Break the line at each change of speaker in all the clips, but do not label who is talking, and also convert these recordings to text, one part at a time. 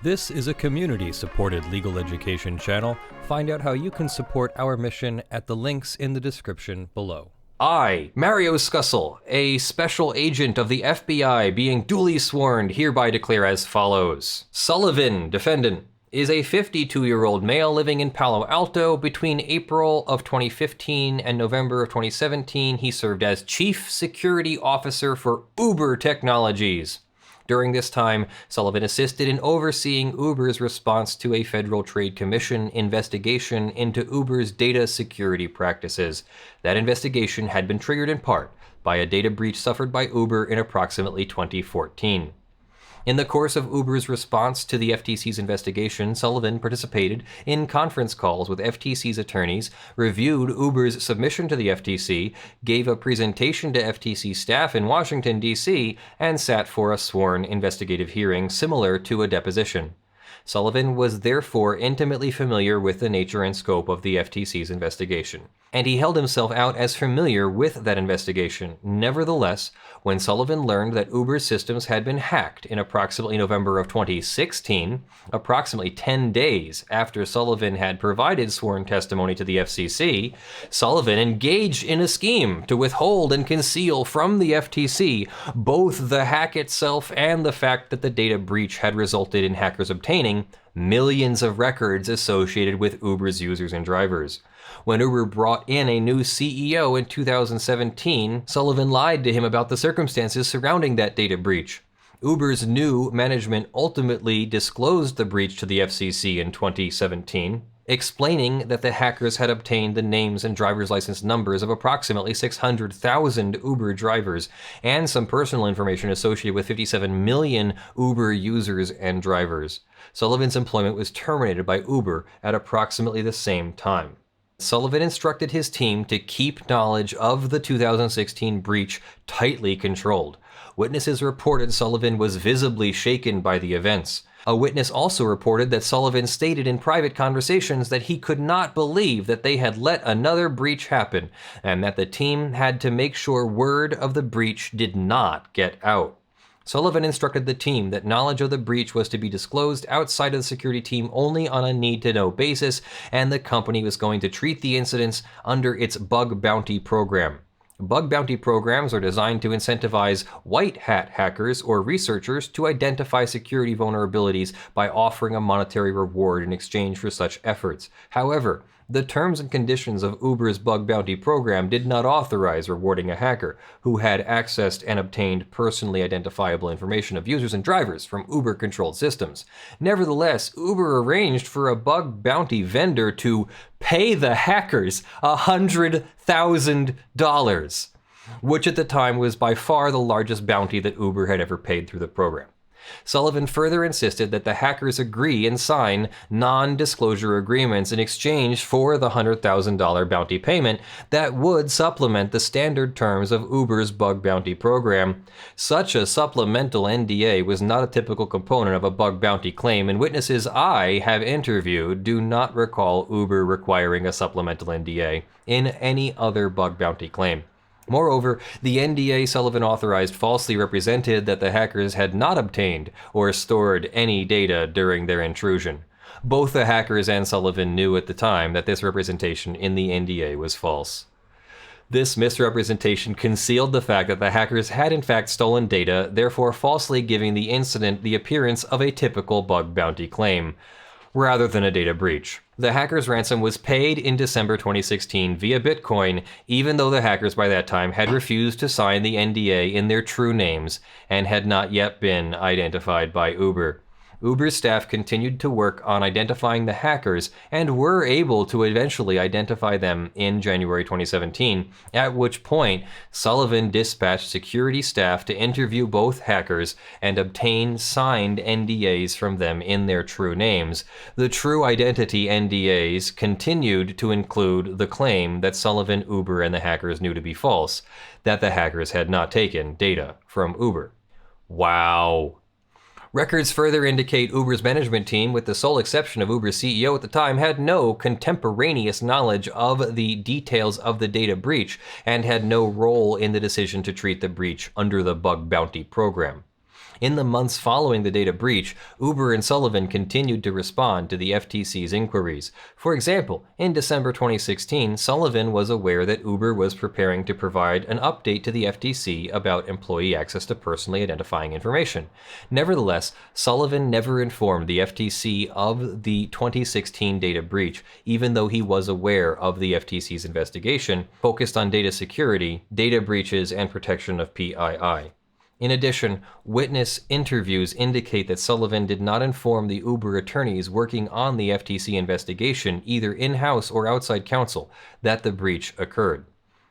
This is a community-supported legal education channel. Find out how you can support our mission at the links in the description below. I, Mario Scussel, a special agent of the FBI being duly sworn, hereby declare as follows. Sullivan, defendant, is a 52-year-old male living in Palo Alto. Between April of 2015 and November of 2017, he served as Chief Security Officer for Uber Technologies. During this time, Sullivan assisted in overseeing Uber's response to a Federal Trade Commission investigation into Uber's data security practices. That investigation had been triggered in part by a data breach suffered by Uber in approximately 2014. In the course of Uber's response to the FTC's investigation, Sullivan participated in conference calls with FTC's attorneys, reviewed Uber's submission to the FTC, gave a presentation to FTC staff in Washington, D.C., and sat for a sworn investigative hearing similar to a deposition. Sullivan was therefore intimately familiar with the nature and scope of the FTC's investigation, and he held himself out as familiar with that investigation. Nevertheless, when Sullivan learned that Uber's systems had been hacked in approximately November of 2016, approximately 10 days after Sullivan had provided sworn testimony to the FCC, Sullivan engaged in a scheme to withhold and conceal from the FTC both the hack itself and the fact that the data breach had resulted in hackers obtaining millions of records associated with Uber's users and drivers. When Uber brought in a new CEO in 2017, Sullivan lied to him about the circumstances surrounding that data breach. Uber's new management ultimately disclosed the breach to the FCC in 2017, explaining that the hackers had obtained the names and driver's license numbers of approximately 600,000 Uber drivers and some personal information associated with 57 million Uber users and drivers. Sullivan's employment was terminated by Uber at approximately the same time. Sullivan instructed his team to keep knowledge of the 2016 breach tightly controlled. Witnesses reported Sullivan was visibly shaken by the events. A witness also reported that Sullivan stated in private conversations that he could not believe that they had let another breach happen, and that the team had to make sure word of the breach did not get out. Sullivan instructed the team that knowledge of the breach was to be disclosed outside of the security team only on a need-to-know basis, and the company was going to treat the incidents under its bug bounty program. Bug bounty programs are designed to incentivize white hat hackers or researchers to identify security vulnerabilities by offering a monetary reward in exchange for such efforts. However, the terms and conditions of Uber's bug bounty program did not authorize rewarding a hacker who had accessed and obtained personally identifiable information of users and drivers from Uber-controlled systems. Nevertheless, Uber arranged for a bug bounty vendor to pay the hackers $100,000, which at the time was by far the largest bounty that Uber had ever paid through the program. Sullivan further insisted that the hackers agree and sign non-disclosure agreements in exchange for the $100,000 bounty payment that would supplement the standard terms of Uber's bug bounty program. Such a supplemental NDA was not a typical component of a bug bounty claim, and witnesses I have interviewed do not recall Uber requiring a supplemental NDA in any other bug bounty claim. Moreover, the NDA Sullivan authorized falsely represented that the hackers had not obtained or stored any data during their intrusion. Both the hackers and Sullivan knew at the time that this representation in the NDA was false. This misrepresentation concealed the fact that the hackers had in fact stolen data, therefore falsely giving the incident the appearance of a typical bug bounty claim, rather than a data breach. The hackers' ransom was paid in December 2016 via Bitcoin, even though the hackers by that time had refused to sign the NDA in their true names and had not yet been identified by Uber. Uber's staff continued to work on identifying the hackers and were able to eventually identify them in January 2017, at which point Sullivan dispatched security staff to interview both hackers and obtain signed NDAs from them in their true names. The true identity NDAs continued to include the claim that Sullivan, Uber, and the hackers knew to be false, that the hackers had not taken data from Uber. Wow. Records further indicate Uber's management team, with the sole exception of Uber's CEO at the time, had no contemporaneous knowledge of the details of the data breach and had no role in the decision to treat the breach under the bug bounty program. In the months following the data breach, Uber and Sullivan continued to respond to the FTC's inquiries. For example, in December 2016, Sullivan was aware that Uber was preparing to provide an update to the FTC about employee access to personally identifying information. Nevertheless, Sullivan never informed the FTC of the 2016 data breach, even though he was aware of the FTC's investigation focused on data security, data breaches, and protection of PII. In addition, witness interviews indicate that Sullivan did not inform the Uber attorneys working on the FTC investigation, either in-house or outside counsel, that the breach occurred.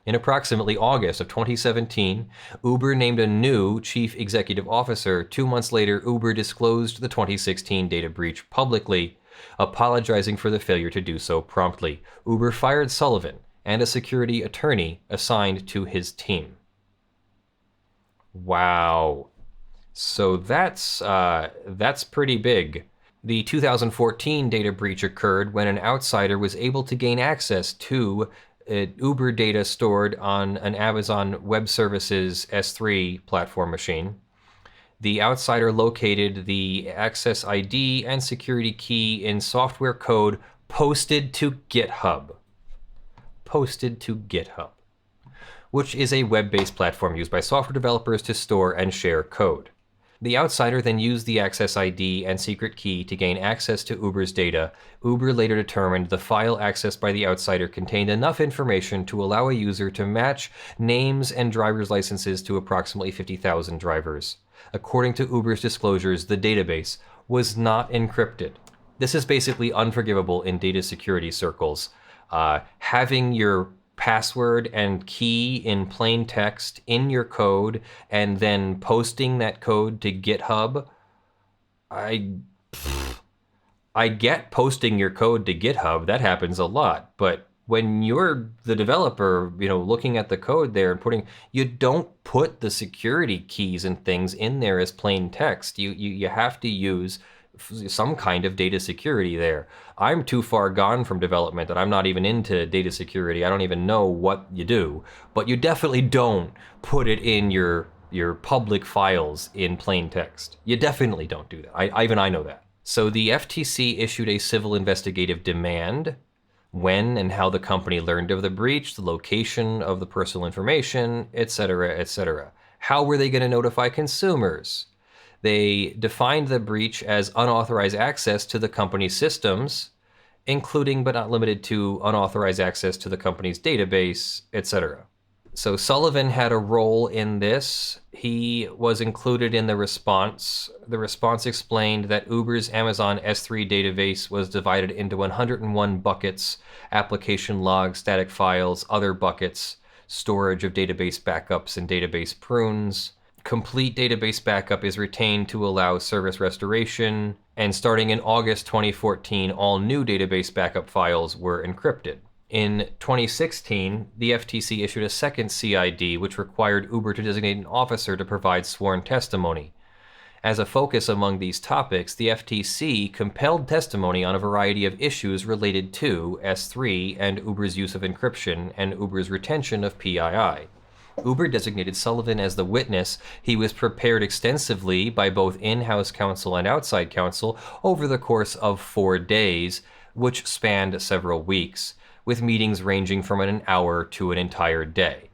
In approximately August of 2017, Uber named a new chief executive officer. 2 months later, Uber disclosed the 2016 data breach publicly, apologizing for the failure to do so promptly. Uber fired Sullivan and a security attorney assigned to his team. Wow. So that's pretty big. The 2014 data breach occurred when an outsider was able to gain access to Uber data stored on an Amazon Web Services S3 platform machine. The outsider located the access ID and security key in software code posted to GitHub. Which is a web-based platform used by software developers to store and share code. The outsider then used the access ID and secret key to gain access to Uber's data. Uber later determined the file accessed by the outsider contained enough information to allow a user to match names and driver's licenses to approximately 50,000 drivers. According to Uber's disclosures, the database was not encrypted. This is basically unforgivable in data security circles. Having your password and key in plain text in your code and then posting that code to GitHub. I get posting your code to GitHub, that happens a lot, but when you're the developer, looking at the code there and you don't put the security keys and things in there as plain text. You have to use some kind of data security there. I'm too far gone from development that I'm not even into data security. I don't even know what you do, but you definitely don't put it in your public files in plain text. You definitely don't do that. I know that. So the FTC issued a civil investigative demand. When and how the company learned of the breach, the location of the personal information, etc., etc. How were they going to notify consumers? They defined the breach as unauthorized access to the company's systems, including but not limited to unauthorized access to the company's database, etc. So Sullivan had a role in this. He was included in the response. The response explained that Uber's Amazon S3 database was divided into 101 buckets: application logs, static files, other buckets, storage of database backups and database prunes. Complete database backup is retained to allow service restoration, and starting in August 2014, all new database backup files were encrypted. In 2016, the FTC issued a second CID, which required Uber to designate an officer to provide sworn testimony. As a focus among these topics, the FTC compelled testimony on a variety of issues related to S3 and Uber's use of encryption and Uber's retention of PII. Uber designated Sullivan as the witness. He was prepared extensively by both in-house counsel and outside counsel over the course of 4 days, which spanned several weeks, with meetings ranging from an hour to an entire day.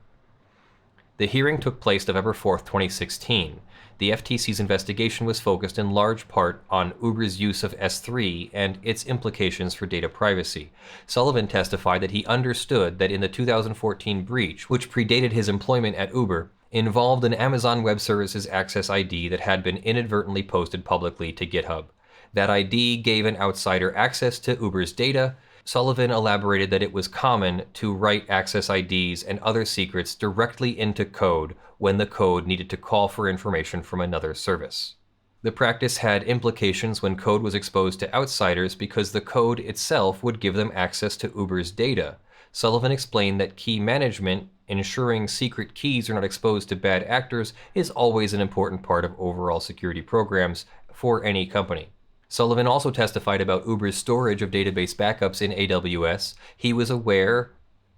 The hearing took place November 4th, 2016. The FTC's investigation was focused in large part on Uber's use of S3 and its implications for data privacy. Sullivan testified that he understood that in the 2014 breach, which predated his employment at Uber, involved an Amazon Web Services access ID that had been inadvertently posted publicly to GitHub. That ID gave an outsider access to Uber's data. Sullivan elaborated that it was common to write access IDs and other secrets directly into code when the code needed to call for information from another service. The practice had implications when code was exposed to outsiders because the code itself would give them access to Uber's data. Sullivan explained that key management, ensuring secret keys are not exposed to bad actors, is always an important part of overall security programs for any company. Sullivan also testified about Uber's storage of database backups in AWS. He was aware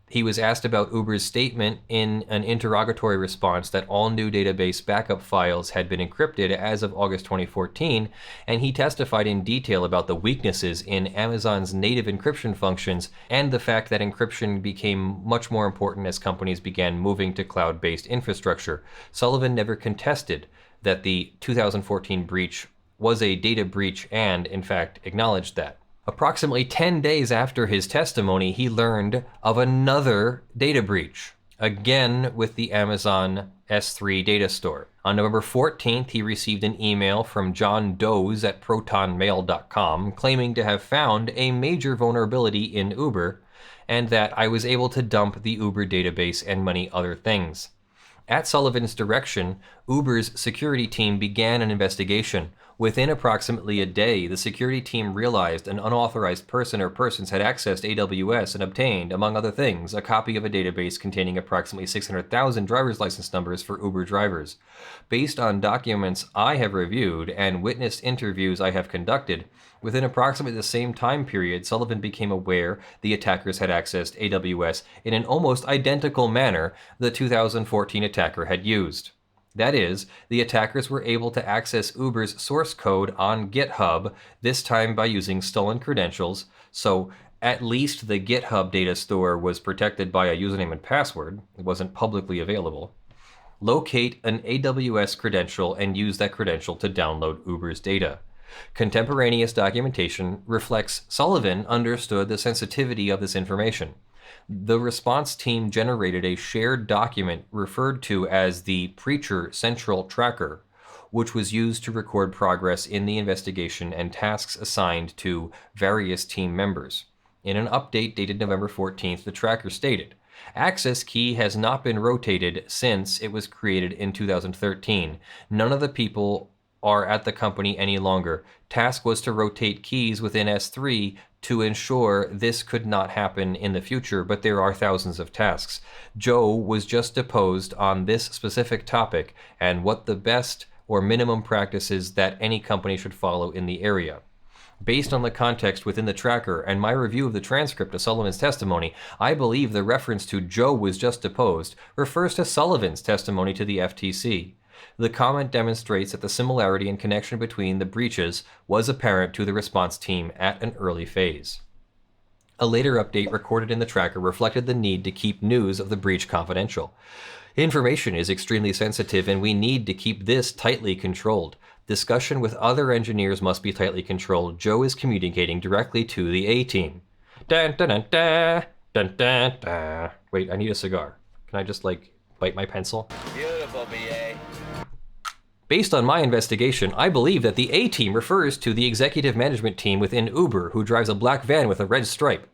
He was asked about Uber's statement in an interrogatory response that all new database backup files had been encrypted as of August 2014, and he testified in detail about the weaknesses in Amazon's native encryption functions and the fact that encryption became much more important as companies began moving to cloud-based infrastructure. Sullivan never contested that the 2014 breach was a data breach and, in fact, acknowledged that. Approximately 10 days after his testimony, he learned of another data breach, again with the Amazon S3 data store. On November 14th, he received an email from John Doe's at protonmail.com claiming to have found a major vulnerability in Uber and that I was able to dump the Uber database and many other things. At Sullivan's direction, Uber's security team began an investigation. Within approximately a day, the security team realized an unauthorized person or persons had accessed AWS and obtained, among other things, a copy of a database containing approximately 600,000 driver's license numbers for Uber drivers. Based on documents I have reviewed and witness interviews I have conducted, within approximately the same time period, Sullivan became aware the attackers had accessed AWS in an almost identical manner the 2014 attacker had used. That is, the attackers were able to access Uber's source code on GitHub, this time by using stolen credentials, so at least the GitHub data store was protected by a username and password, it wasn't publicly available. Locate an AWS credential and use that credential to download Uber's data. Contemporaneous documentation reflects Sullivan understood the sensitivity of this information. The response team generated a shared document referred to as the Preacher Central Tracker, which was used to record progress in the investigation and tasks assigned to various team members. In an update dated November 14th, the tracker stated, "Access key has not been rotated since it was created in 2013. None of the people are at the company any longer. Task was to rotate keys within S3 to ensure this could not happen in the future, but there are thousands of tasks. Joe was just deposed on this specific topic and what the best or minimum practices that any company should follow in the area. Based on the context within the tracker and my review of the transcript of Sullivan's testimony, I believe the reference to Joe was just deposed refers to Sullivan's testimony to the FTC. The comment demonstrates that the similarity and connection between the breaches was apparent to the response team at an early phase. A later update recorded in the tracker reflected the need to keep news of the breach confidential. Information is extremely sensitive and we need to keep this tightly controlled. Discussion with other engineers must be tightly controlled. Joe is communicating directly to the A-team. Dun, dun, dun, dun, dun, dun, dun. Wait, I need a cigar. Can I just, bite my pencil?
Beautiful, BA.
Based on my investigation, I believe that the A-team refers to the executive management team within Uber who drives a black van with a red stripe.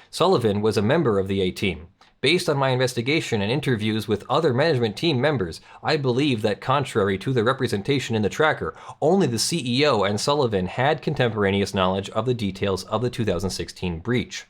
Sullivan was a member of the A-team. Based on my investigation and interviews with other management team members, I believe that contrary to the representation in the tracker, only the CEO and Sullivan had contemporaneous knowledge of the details of the 2016 breach.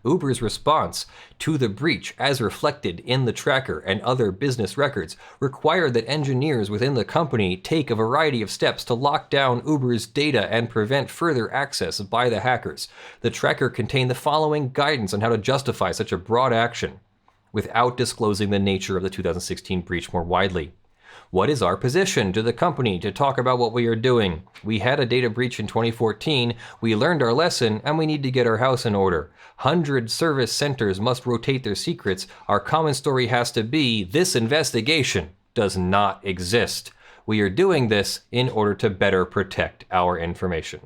Uber's response to the breach, as reflected in the tracker and other business records, required that engineers within the company take a variety of steps to lock down Uber's data and prevent further access by the hackers. The tracker contained the following guidance on how to justify such a broad action, without disclosing the nature of the 2016 breach more widely. What is our position to the company to talk about what we are doing? We had a data breach in 2014, we learned our lesson, and we need to get our house in order. 100 service centers must rotate their secrets. Our common story has to be, this investigation does not exist. We are doing this in order to better protect our information.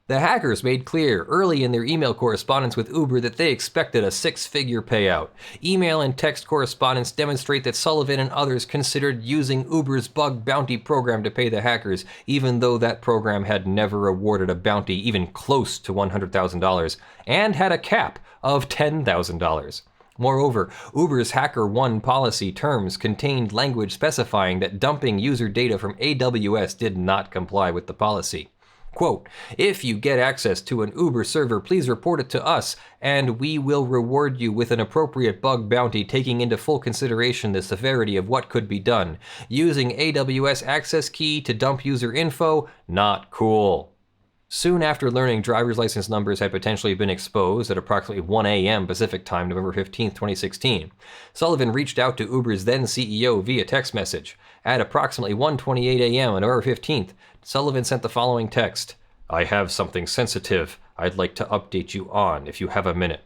The hackers made clear early in their email correspondence with Uber that they expected a six-figure payout. Email and text correspondence demonstrate that Sullivan and others considered using Uber's bug bounty program to pay the hackers, even though that program had never awarded a bounty even close to $100,000 and had a cap of $10,000. Moreover, Uber's HackerOne policy terms contained language specifying that dumping user data from AWS did not comply with the policy. Quote, if you get access to an Uber server, please report it to us, and we will reward you with an appropriate bug bounty taking into full consideration the severity of what could be done. Using AWS access key to dump user info, not cool. Soon after learning driver's license numbers had potentially been exposed at approximately 1 a.m. Pacific Time, November 15, 2016, Sullivan reached out to Uber's then CEO via text message. At approximately 1:28 a.m. on November 15th, Sullivan sent the following text: "I have something sensitive I'd like to update you on if you have a minute."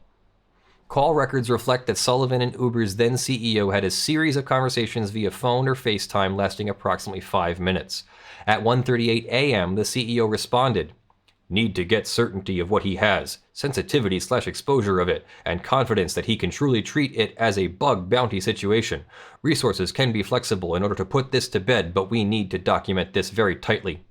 Call records reflect that Sullivan and Uber's then CEO had a series of conversations via phone or FaceTime lasting approximately 5 minutes. At 1:38 a.m., the CEO responded, "Need to get certainty of what he has, sensitivity/exposure of it, and confidence that he can truly treat it as a bug bounty situation. Resources can be flexible in order to put this to bed, but we need to document this very tightly."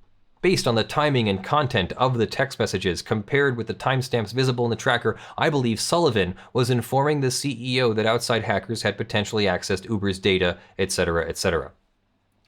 Based on the timing and content of the text messages compared with the timestamps visible in the tracker, I believe Sullivan was informing the CEO that outside hackers had potentially accessed Uber's data, etc., etc.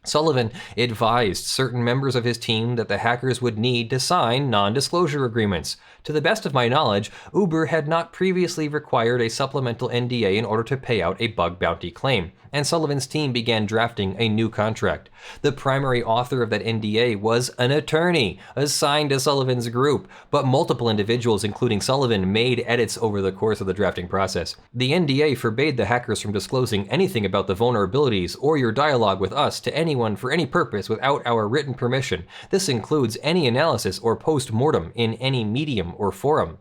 Sullivan advised certain members of his team that the hackers would need to sign non-disclosure agreements. To the best of my knowledge, Uber had not previously required a supplemental NDA in order to pay out a bug bounty claim, and Sullivan's team began drafting a new contract. The primary author of that NDA was an attorney assigned to Sullivan's group, but multiple individuals, including Sullivan, made edits over the course of the drafting process. The NDA forbade the hackers from disclosing anything about the vulnerabilities or your dialogue with us to anyone for any purpose without our written permission. This includes any analysis or post-mortem in any medium or forum.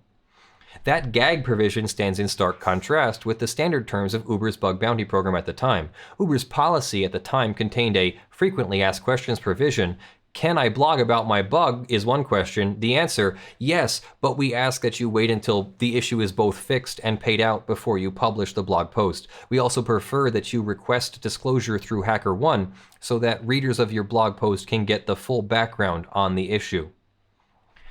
That gag provision stands in stark contrast with the standard terms of Uber's bug bounty program at the time. Uber's policy at the time contained a frequently asked questions provision. Can I blog about my bug is one question. The answer, yes, but we ask that you wait until the issue is both fixed and paid out before you publish the blog post. We also prefer that you request disclosure through HackerOne so that readers of your blog post can get the full background on the issue.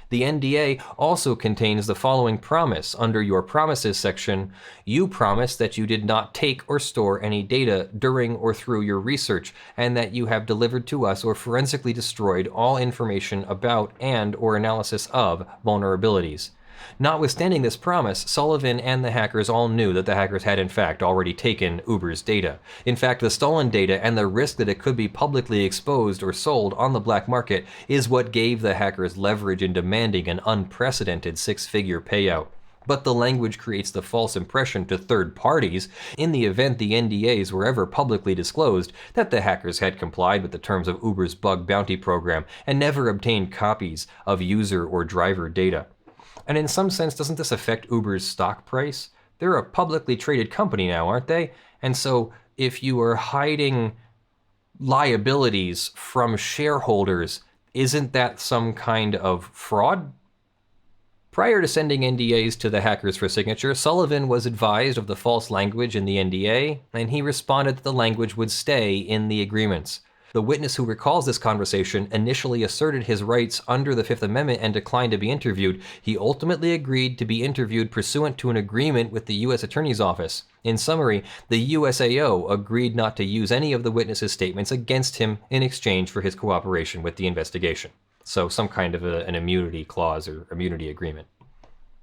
The NDA also contains the following promise under your promises section. You promise that you did not take or store any data during or through your research, and that you have delivered to us or forensically destroyed all information about and or analysis of vulnerabilities. Notwithstanding this promise, Sullivan and the hackers all knew that the hackers had in fact already taken Uber's data. In fact, the stolen data and the risk that it could be publicly exposed or sold on the black market is what gave the hackers leverage in demanding an unprecedented six-figure payout. But the language creates the false impression to third parties, in the event the NDAs were ever publicly disclosed, that the hackers had complied with the terms of Uber's bug bounty program and never obtained copies of user or driver data. And in some sense, doesn't this affect Uber's stock price? They're a publicly traded company now, aren't they? And so if you are hiding liabilities from shareholders, isn't that some kind of fraud? Prior to sending NDAs to the hackers for signature, Sullivan was advised of the false language in the NDA, and he responded that the language would stay in the agreements. The witness who recalls this conversation initially asserted his rights under the Fifth Amendment and declined to be interviewed. He ultimately agreed to be interviewed pursuant to an agreement with the U.S. Attorney's Office. In summary, the USAO agreed not to use any of the witness's statements against him in exchange for his cooperation with the investigation. So some kind of an immunity clause or immunity agreement.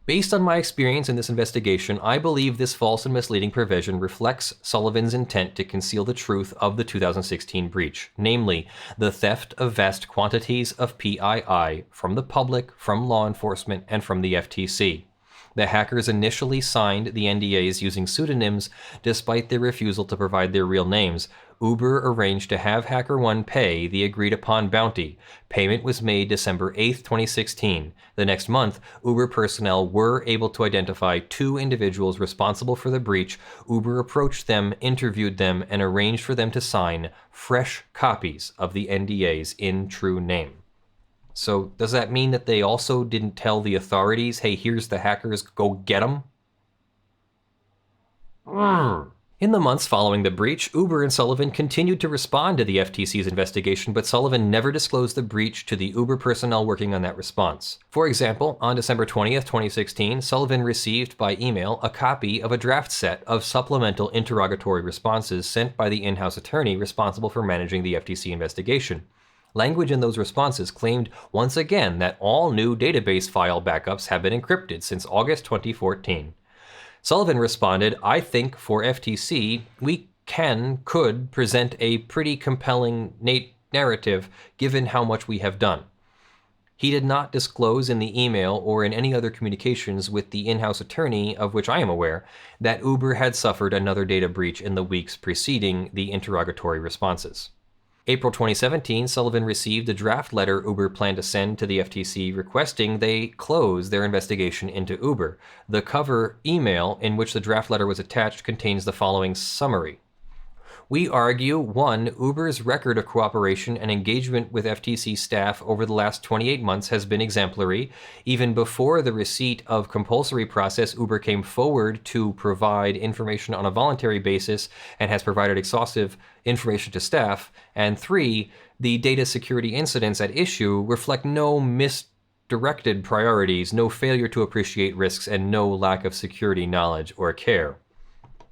Based on my experience in this investigation, I believe this false and misleading provision reflects Sullivan's intent to conceal the truth of the 2016 breach, namely, the theft of vast quantities of PII from the public, from law enforcement, and from the FTC. The hackers initially signed the NDAs using pseudonyms despite their refusal to provide their real names. Uber arranged to have HackerOne pay the agreed-upon bounty. Payment was made December 8, 2016. The next month, Uber personnel were able to identify 2 individuals responsible for the breach. Uber approached them, interviewed them, and arranged for them to sign fresh copies of the NDAs in true name. So does that mean that they also didn't tell the authorities, hey, here's the hackers, go get them? In the months following the breach, Uber and Sullivan continued to respond to the FTC's investigation, but Sullivan never disclosed the breach to the Uber personnel working on that response. For example, on December 20th, 2016, Sullivan received by email a copy of a draft set of supplemental interrogatory responses sent by the in-house attorney responsible for managing the FTC investigation. Language in those responses claimed once again that all new database file backups have been encrypted since August 2014. Sullivan responded, I think for FTC, we could present a pretty compelling narrative given how much we have done. He did not disclose in the email or in any other communications with the in-house attorney, of which I am aware, that Uber had suffered another data breach in the weeks preceding the interrogatory responses. April 2017, Sullivan received a draft letter Uber planned to send to the FTC requesting they close their investigation into Uber. The cover email in which the draft letter was attached contains the following summary. We argue, 1. Uber's record of cooperation and engagement with FTC staff over the last 28 months has been exemplary. Even before the receipt of compulsory process, Uber came forward to provide information on a voluntary basis and has provided exhaustive information to staff. And 3. The data security incidents at issue reflect no misdirected priorities, no failure to appreciate risks, and no lack of security knowledge or care.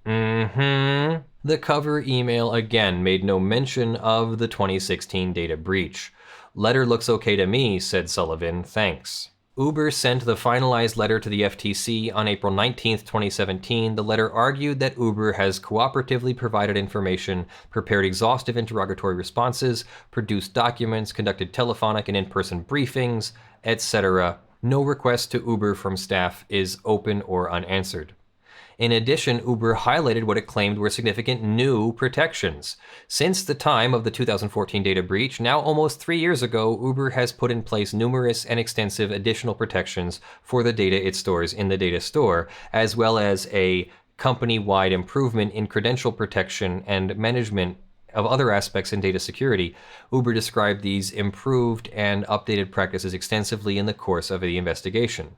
The cover email again made no mention of the 2016 data breach. Letter looks okay to me, said Sullivan, thanks. Uber sent the finalized letter to the FTC on April 19, 2017. The letter argued that Uber has cooperatively provided information, prepared exhaustive interrogatory responses, produced documents, conducted telephonic and in-person briefings, etc. No request to Uber from staff is open or unanswered. In addition, Uber highlighted what it claimed were significant new protections. Since the time of the 2014 data breach, now almost 3 years ago, Uber has put in place numerous and extensive additional protections for the data it stores in the data store, as well as a company-wide improvement in credential protection and management of other aspects in data security. Uber described these improved and updated practices extensively in the course of the investigation.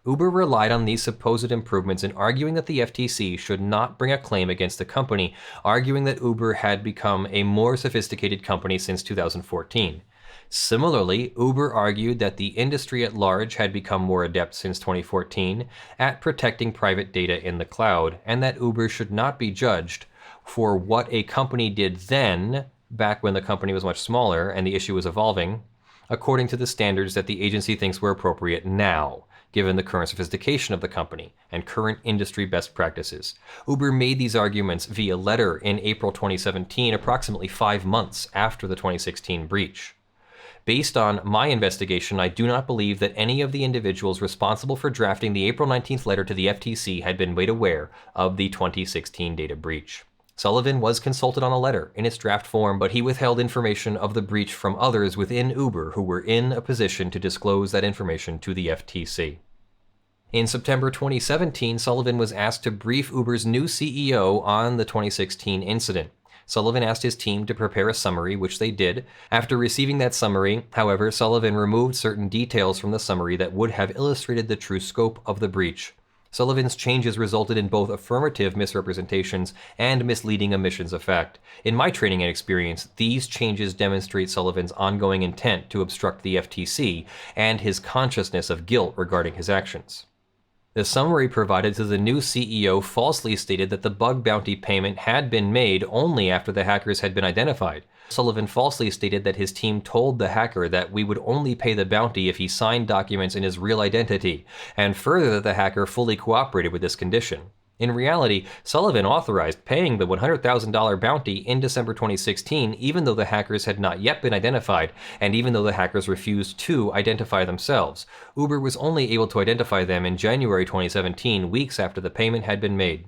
Uber relied on these supposed improvements in arguing that the FTC should not bring a claim against the company, arguing that Uber had become a more sophisticated company since 2014. Similarly, Uber argued that the industry at large had become more adept since 2014 at protecting private data in the cloud, and that Uber should not be judged for what a company did then, back when the company was much smaller and the issue was evolving, according to the standards that the agency thinks were appropriate now, given the current sophistication of the company and current industry best practices. Uber made these arguments via letter in April 2017, approximately 5 months after the 2016 breach. Based on my investigation, I do not believe that any of the individuals responsible for drafting the April 19th letter to the FTC had been made aware of the 2016 data breach. Sullivan was consulted on a letter in its draft form, but he withheld information of the breach from others within Uber who were in a position to disclose that information to the FTC. In September 2017, Sullivan was asked to brief Uber's new CEO on the 2016 incident. Sullivan asked his team to prepare a summary, which they did. After receiving that summary, however, Sullivan removed certain details from the summary that would have illustrated the true scope of the breach. Sullivan's changes resulted in both affirmative misrepresentations and misleading omissions of fact. In my training and experience, these changes demonstrate Sullivan's ongoing intent to obstruct the FTC and his consciousness of guilt regarding his actions. The summary provided to the new CEO falsely stated that the bug bounty payment had been made only after the hackers had been identified. Sullivan falsely stated that his team told the hacker that we would only pay the bounty if he signed documents in his real identity, and further that the hacker fully cooperated with this condition. In reality, Sullivan authorized paying the $100,000 bounty in December 2016, even though the hackers had not yet been identified, and even though the hackers refused to identify themselves. Uber was only able to identify them in January 2017, weeks after the payment had been made.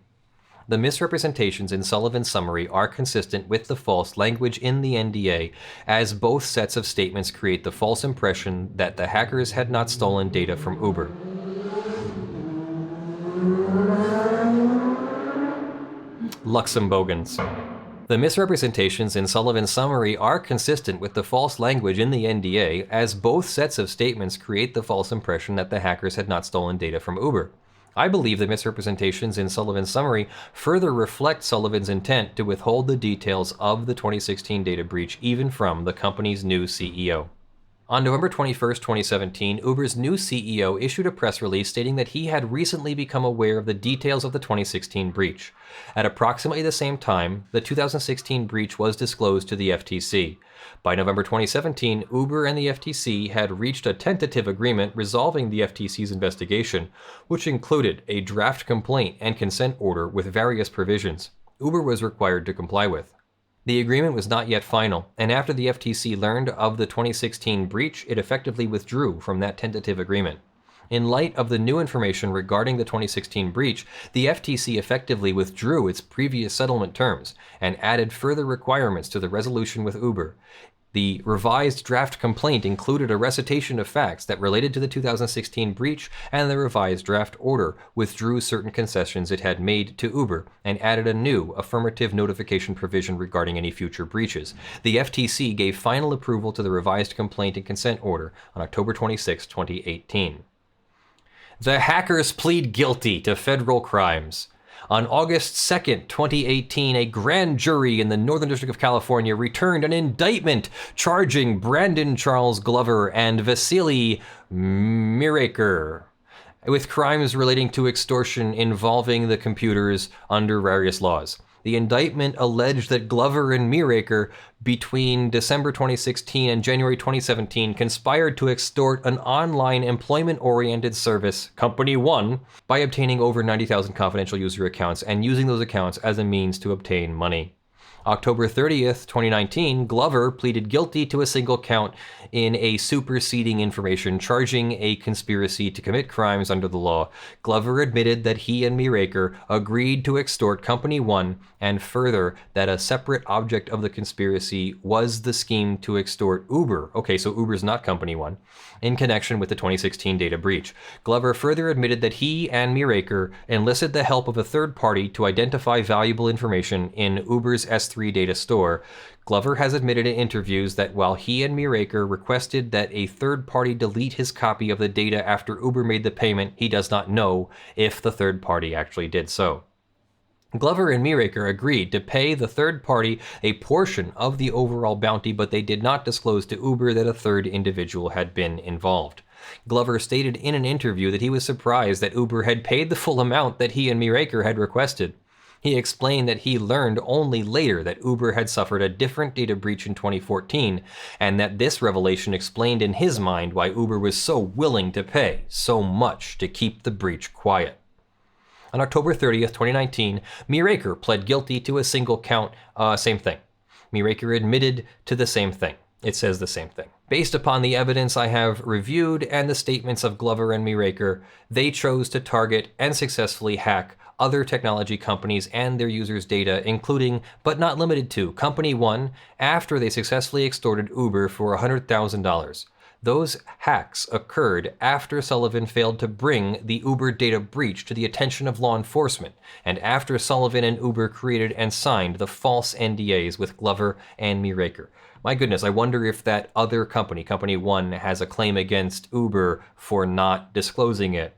The misrepresentations in Sullivan's summary are consistent with the false language in the NDA, as both sets of statements create the false impression that the hackers had not stolen data from Uber. Luxembogans. The misrepresentations in Sullivan's summary are consistent with the false language in the NDA, as both sets of statements create the false impression that the hackers had not stolen data from Uber. I believe the misrepresentations in Sullivan's summary further reflect Sullivan's intent to withhold the details of the 2016 data breach even from the company's new CEO. On November 21, 2017, Uber's new CEO issued a press release stating that he had recently become aware of the details of the 2016 breach. At approximately the same time, the 2016 breach was disclosed to the FTC. By November 2017, Uber and the FTC had reached a tentative agreement resolving the FTC's investigation, which included a draft complaint and consent order with various provisions Uber was required to comply with. The agreement was not yet final, and after the FTC learned of the 2016 breach, it effectively withdrew from that tentative agreement. In light of the new information regarding the 2016 breach, the FTC effectively withdrew its previous settlement terms and added further requirements to the resolution with Uber. The revised draft complaint included a recitation of facts that related to the 2016 breach, and the revised draft order withdrew certain concessions it had made to Uber and added a new affirmative notification provision regarding any future breaches. The FTC gave final approval to the revised complaint and consent order on October 26, 2018. The hackers plead guilty to federal crimes. On August 2nd, 2018, a grand jury in the Northern District of California returned an indictment charging Brandon Charles Glover and Vasily Miraker with crimes relating to extortion involving the computers under various laws. The indictment alleged that Glover and Miraker, between December 2016 and January 2017, conspired to extort an online employment-oriented service, Company One, by obtaining over 90,000 confidential user accounts and using those accounts as a means to obtain money. October 30th, 2019, Glover pleaded guilty to a single count in a superseding information charging a conspiracy to commit crimes under the law. Glover admitted that he and Miraker agreed to extort Company One, and further that a separate object of the conspiracy was the scheme to extort Uber. Okay, so Uber's not Company One, in connection with the 2016 data breach. Glover further admitted that he and Miraker enlisted the help of a third party to identify valuable information in Uber's S3 data store. Glover has admitted in interviews that while he and Miraker requested that a third party delete his copy of the data after Uber made the payment, he does not know if the third party actually did so. Glover and Miraker agreed to pay the third party a portion of the overall bounty, but they did not disclose to Uber that a third individual had been involved. Glover stated in an interview that he was surprised that Uber had paid the full amount that he and Miraker had requested. He explained that he learned only later that Uber had suffered a different data breach in 2014, and that this revelation explained in his mind why Uber was so willing to pay so much to keep the breach quiet. On October 30th, 2019, Miraker pled guilty to a single count, same thing. Miraker admitted to the same thing. It says the same thing. Based upon the evidence I have reviewed and the statements of Glover and Miraker, they chose to target and successfully hack other technology companies and their users' data, including, but not limited to, Company One, after they successfully extorted Uber for $100,000. Those hacks occurred after Sullivan failed to bring the Uber data breach to the attention of law enforcement, and after Sullivan and Uber created and signed the false NDAs with Glover and Miraker. My goodness, I wonder if that other company, Company One, has a claim against Uber for not disclosing it.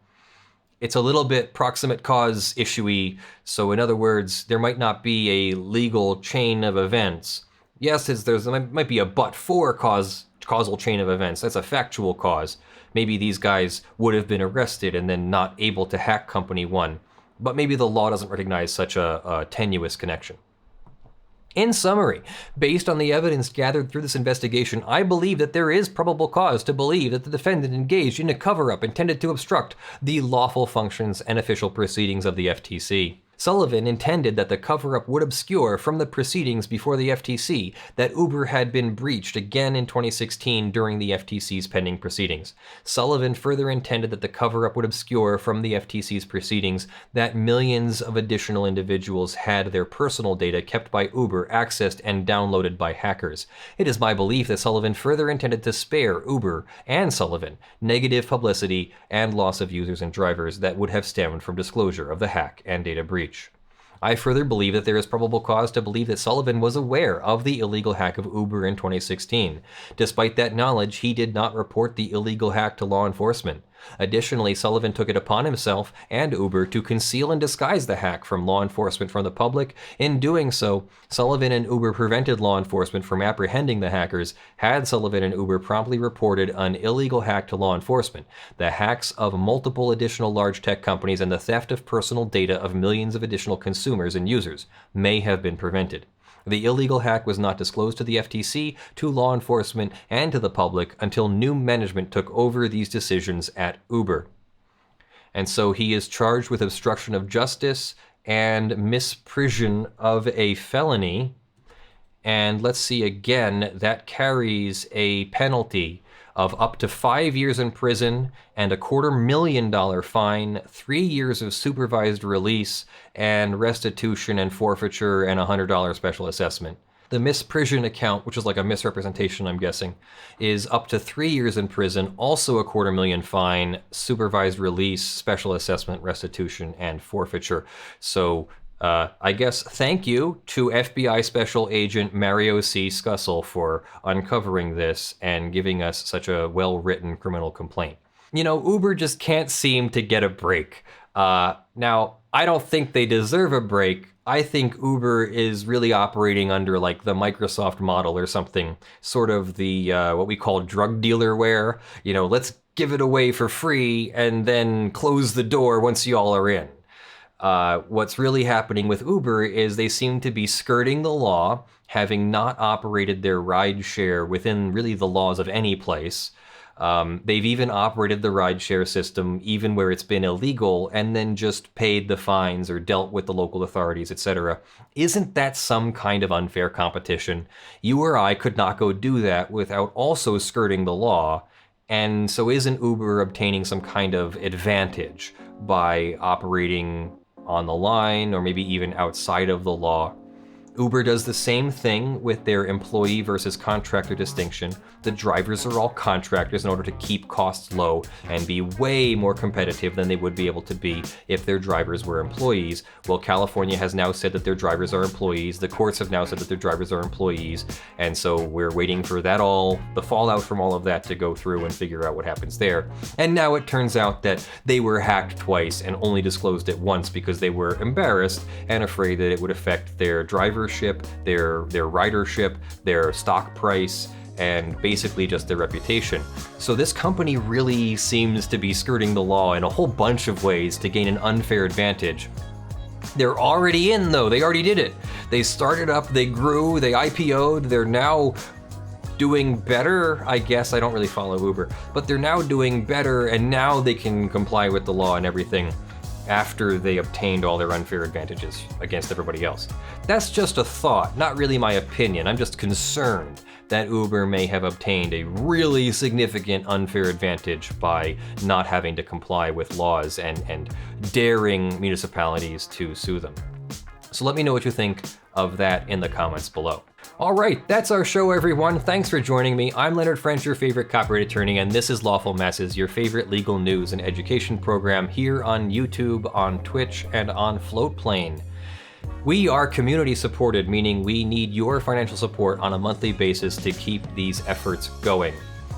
It's a little bit proximate cause issue-y, so in other words, there might not be a legal chain of events. Yes, there might be a but-for causal chain of events. That's a factual cause. Maybe these guys would have been arrested and then not able to hack Company One, but maybe the law doesn't recognize such a tenuous connection. In summary, based on the evidence gathered through this investigation, I believe that there is probable cause to believe that the defendant engaged in a cover-up intended to obstruct the lawful functions and official proceedings of the FTC. Sullivan intended that the cover-up would obscure from the proceedings before the FTC that Uber had been breached again in 2016 during the FTC's pending proceedings. Sullivan further intended that the cover-up would obscure from the FTC's proceedings that millions of additional individuals had their personal data kept by Uber accessed and downloaded by hackers. It is my belief that Sullivan further intended to spare Uber and Sullivan negative publicity and loss of users and drivers that would have stemmed from disclosure of the hack and data breach. I further believe that there is probable cause to believe that Sullivan was aware of the illegal hack of Uber in 2016. Despite that knowledge, he did not report the illegal hack to law enforcement. Additionally, Sullivan took it upon himself and Uber to conceal and disguise the hack from law enforcement from the public. In doing so, Sullivan and Uber prevented law enforcement from apprehending the hackers. Had Sullivan and Uber promptly reported an illegal hack to law enforcement, the hacks of multiple additional large tech companies and the theft of personal data of millions of additional consumers and users may have been prevented. The illegal hack was not disclosed to the FTC, to law enforcement, and to the public until new management took over these decisions at Uber. And so he is charged with obstruction of justice and misprision of a felony. And let's see again, that carries a penalty of up to 5 years in prison and a $250,000 fine, 3 years of supervised release, and restitution and forfeiture and a $100 special assessment. The misprision account, which is like a misrepresentation, I'm guessing, is up to 3 years in prison, also a $250,000 fine, supervised release, special assessment, restitution, and forfeiture. So I guess thank you to FBI Special Agent Mario C. Scussel for uncovering this and giving us such a well-written criminal complaint. You know, Uber just can't seem to get a break. Now, I don't think they deserve a break. I think Uber is really operating under like the Microsoft model or something, sort of the what we call drug dealerware. You know, let's give it away for free and then close the door once y'all are in. What's really happening with Uber is they seem to be skirting the law, having not operated their rideshare within really the laws of any place. They've even operated the rideshare system even where it's been illegal and then just paid the fines or dealt with the local authorities, etc. Isn't that some kind of unfair competition? You or I could not go do that without also skirting the law. And so isn't Uber obtaining some kind of advantage by operating on the line or maybe even outside of the law? Uber does the same thing with their employee versus contractor distinction. The drivers are all contractors in order to keep costs low and be way more competitive than they would be able to be if their drivers were employees. Well, California has now said that their drivers are employees. The courts have now said that their drivers are employees. And so we're waiting for that the fallout from all of that to go through and figure out what happens there. And now it turns out that they were hacked twice and only disclosed it once because they were embarrassed and afraid that it would affect their drivership, their ridership, their stock price, and basically just their reputation. So this company really seems to be skirting the law in a whole bunch of ways to gain an unfair advantage. They're already in though, they already did it. They started up, they grew, they IPO'd, they're now doing better, I guess. I don't really follow Uber, but they're now doing better and now they can comply with the law and everything after they obtained all their unfair advantages against everybody else. That's just a thought, not really my opinion. I'm just concerned that Uber may have obtained a really significant unfair advantage by not having to comply with laws and daring municipalities to sue them. So let me know what you think of that in the comments below. All right, that's our show, everyone. Thanks for joining me. I'm Leonard French, your favorite copyright attorney, and this is Lawful Messes, your favorite legal news and education program here on YouTube, on Twitch, and on Floatplane. We are community supported, meaning we need your financial support on a monthly basis to keep these efforts going.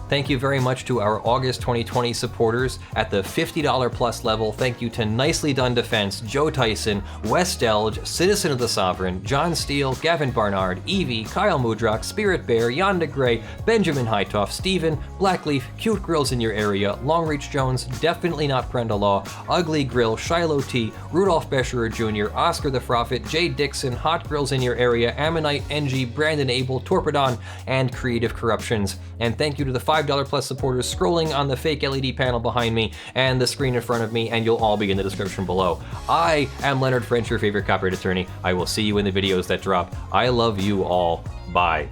Thank you very much to our August 2020 supporters at the $50 plus level. Thank you to Nicely Done Defense, Joe Tyson, Wes Delj, Citizen of the Sovereign, John Steele, Gavin Barnard, Eevi, Kyle Mudrak, Spirit Bear, Jan Negrey, Benjamin Hitov, Steven, Blackleaf, Cute Grills in Your Area, Longreach Jones, Definitely Not Prenda Law, Ugly Grill, Shielo T, Rudolph Bescherer Jr., Oscar the Phrophet, Jay Dixon, Hot Grills in Your Area, Ameknight, engi, Brandon Abel, Torpidon, and Creative Corruptions. And thank you to the $5 plus supporters scrolling on the fake LED panel behind me and the screen in front of me, and you'll all be in the description below. I am Leonard French, your favorite copyright attorney. I will see you in the videos that drop. I love you all. Bye.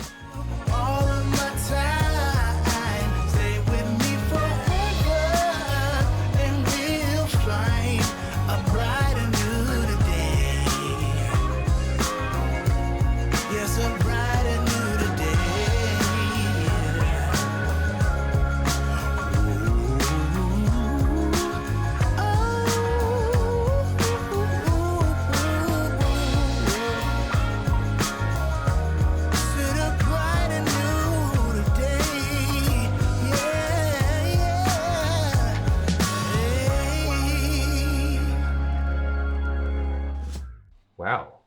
Wow.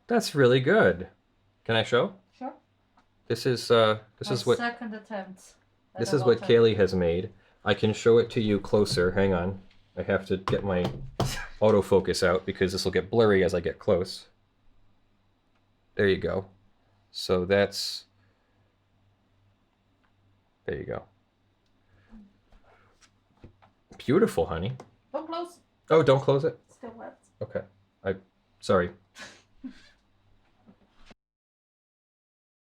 That's really good. Can I show?
Sure.
This is what
second attempt.
This is what Kaylee has made. I can show it to you closer. Hang on. I have to get my autofocus out because this will get blurry as I get close. There you go. So that's... There you go. Beautiful, honey.
Don't close.
Oh, don't close it?
Still wet.
Okay. Sorry.